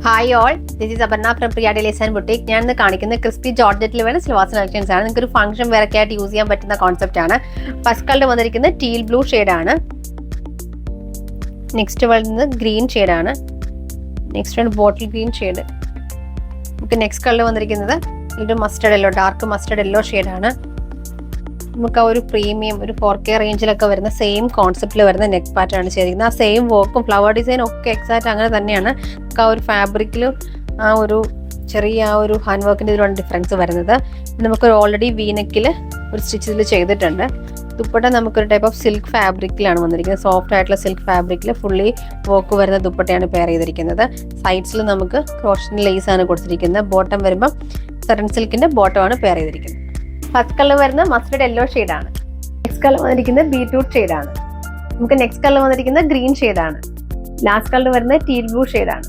Hi all, this is Aparna from Priya Taylor's and boutique. ഞാൻ ഇന്ന് കാണിക്കുന്നത് ക്രിസ്പി ജോർജറ്റിൽ വരുന്ന സിൽവാസ് കളക്ഷൻസ് ആണ്. നിങ്ങൾക്ക് ഒരു ഫംഗ്ഷൻ വെറൊക്കെ ആയിട്ട് യൂസ് ചെയ്യാൻ പറ്റുന്ന കോൺസെപ്റ്റ് ആണ്. ഫസ്റ്റ് കളർ വന്നിരിക്കുന്നത് ടീൽ ബ്ലൂ ഷെയ്ഡാണ്. നെക്സ്റ്റ് വരുന്നത് ഗ്രീൻ ഷെയ്ഡാണ്. നെക്സ്റ്റ് ആണ് ബോട്ടിൽ ഗ്രീൻ ഷെയ്ഡ്. നമുക്ക് നെക്സ്റ്റ് കളർ വന്നിരിക്കുന്നത് ഒരു mustard yellow, dark mustard yellow ഷെയ്ഡാണ്. നമുക്ക് ആ ഒരു പ്രീമിയം ഒരു 4K റേഞ്ചിലൊക്കെ വരുന്ന സെയിം കോൺസെപ്റ്റിൽ വരുന്ന നെക്ക് പാറ്റേൺ ആണ് ചെയ്തിരിക്കുന്നത്. ആ സെയിം വർക്കും ഫ്ലവർ ഡിസൈനും ഒക്കെ എക്സാക്റ്റ് അങ്ങനെ തന്നെയാണ്. നമുക്ക് ആ ഒരു ഫാബ്രിക്കിലും ആ ഒരു ചെറിയ ആ ഒരു ഹാൻഡ് വർക്കിൻ്റെ ഇതിലാണ് ഡിഫറൻസ് വരുന്നത്. നമുക്ക് ഓൾറെഡി വീനെക്കിൽ ഒരു സ്റ്റിച്ചിൽ ചെയ്തിട്ടുണ്ട്. ദുപ്പട്ട നമുക്കൊരു ടൈപ്പ് ഓഫ് സിൽക്ക് ഫാബ്രിക്കിലാണ് വന്നിരിക്കുന്നത്. സോഫ്റ്റ് ആയിട്ടുള്ള സിൽക്ക് ഫാബ്രിക്കിൽ ഫുള്ളി വർക്ക് വരുന്ന ദുപ്പട്ടയാണ് പെയർ ചെയ്തിരിക്കുന്നത്. സൈഡ്സിൽ നമുക്ക് ക്രോഷൻ ലേസ് ആണ് കൊടുത്തിരിക്കുന്നത്. ബോട്ടം വരുമ്പോൾ സട്ടൺ സിൽക്കിന്റെ ബോട്ടമാണ് പെയർ ചെയ്തിരിക്കുന്നത്. ഫസ്റ്റ് കളർ വരുന്നത് മസ്റ്റർഡ് യെല്ലോ ഷെയ്ഡാണ്. നെക്സ്റ്റ് കളർ വന്നിരിക്കുന്നത് ബീറ്റ്റൂട്ട് ഷെയ്ഡാണ്. നമുക്ക് നെക്സ്റ്റ് കളർ വന്നിരിക്കുന്നത് ഗ്രീൻ ഷെയ്ഡാണ്. ലാസ്റ്റ് കളർ വരുന്നത് ടീൽ ബ്ലൂ ഷെയ്ഡാണ്.